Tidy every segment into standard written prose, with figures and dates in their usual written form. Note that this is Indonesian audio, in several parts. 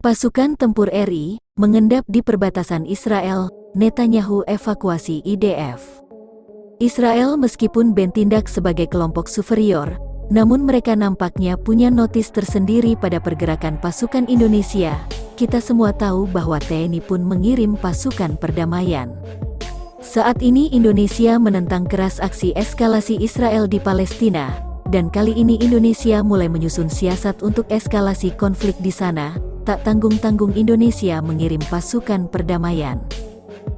Pasukan tempur RI mengendap di perbatasan Israel, Netanyahu evakuasi IDF. Israel meskipun bertindak sebagai kelompok superior, namun mereka nampaknya punya notis tersendiri pada pergerakan pasukan Indonesia. Kita semua tahu bahwa TNI pun mengirim pasukan perdamaian. Saat ini Indonesia menentang keras aksi eskalasi Israel di Palestina, dan kali ini Indonesia mulai menyusun siasat untuk eskalasi konflik di sana. Tak tanggung-tanggung Indonesia mengirim pasukan perdamaian.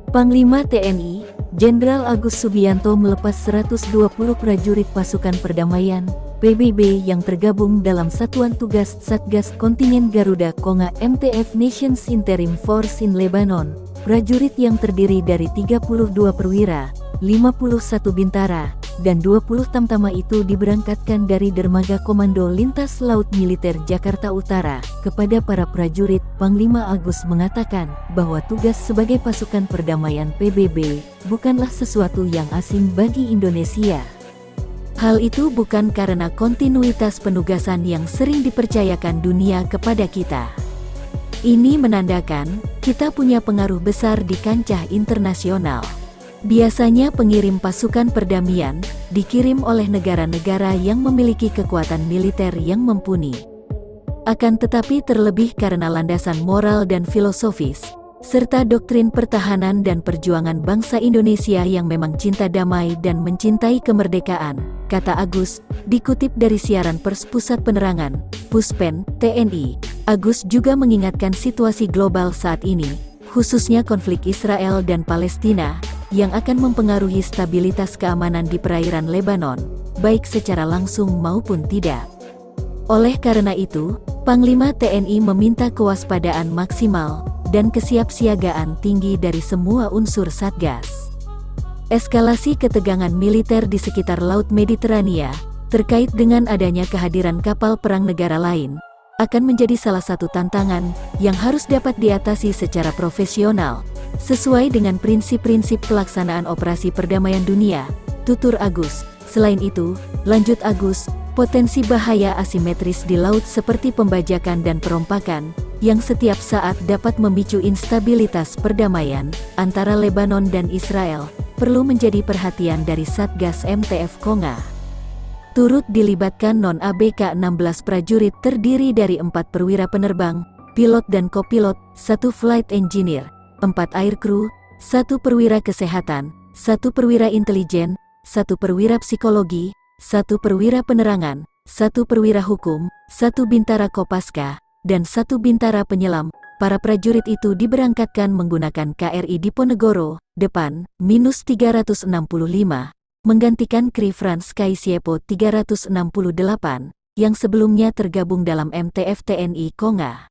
Panglima TNI, Jenderal Agus Subianto melepas 120 prajurit pasukan perdamaian, PBB yang tergabung dalam Satuan Tugas Satgas Kontingen Garuda Konga MTF Nations Interim Force in Lebanon. Prajurit yang terdiri dari 32 perwira, 51 bintara, dan 20 tamtama itu diberangkatkan dari Dermaga Komando Lintas Laut Militer Jakarta Utara. Kepada para prajurit, Panglima Agus mengatakan bahwa tugas sebagai pasukan perdamaian PBB bukanlah sesuatu yang asing bagi Indonesia. Hal itu bukan karena kontinuitas penugasan yang sering dipercayakan dunia kepada kita. Ini menandakan kita punya pengaruh besar di kancah internasional. Biasanya pengirim pasukan perdamaian dikirim oleh negara-negara yang memiliki kekuatan militer yang mumpuni. Akan tetapi terlebih karena landasan moral dan filosofis, serta doktrin pertahanan dan perjuangan bangsa Indonesia yang memang cinta damai dan mencintai kemerdekaan, kata Agus, dikutip dari siaran pers Pusat Penerangan, Puspen, TNI. Agus juga mengingatkan situasi global saat ini, khususnya konflik Israel dan Palestina, yang akan mempengaruhi stabilitas keamanan di perairan Lebanon, baik secara langsung maupun tidak. Oleh karena itu, Panglima TNI meminta kewaspadaan maksimal dan kesiapsiagaan tinggi dari semua unsur Satgas. Eskalasi ketegangan militer di sekitar Laut Mediterania, terkait dengan adanya kehadiran kapal perang negara lain, akan menjadi salah satu tantangan yang harus dapat diatasi secara profesional, sesuai dengan prinsip-prinsip pelaksanaan operasi perdamaian dunia, tutur Agus. Selain itu, lanjut Agus, potensi bahaya asimetris di laut seperti pembajakan dan perompakan, yang setiap saat dapat memicu instabilitas perdamaian antara Lebanon dan Israel, perlu menjadi perhatian dari Satgas MTF Konga. Turut dilibatkan non-ABK 16 prajurit terdiri dari 4 perwira penerbang, pilot dan kopilot, 1 flight engineer, 4 aircrew, 1 perwira kesehatan, 1 perwira intelijen, 1 perwira psikologi, 1 perwira penerangan, 1 perwira hukum, 1 bintara Kopaska, dan 1 bintara penyelam. Para prajurit itu diberangkatkan menggunakan KRI Diponegoro, depan, -365, menggantikan Kri Frans Kaisiepo 368, yang sebelumnya tergabung dalam MTF TNI Konga.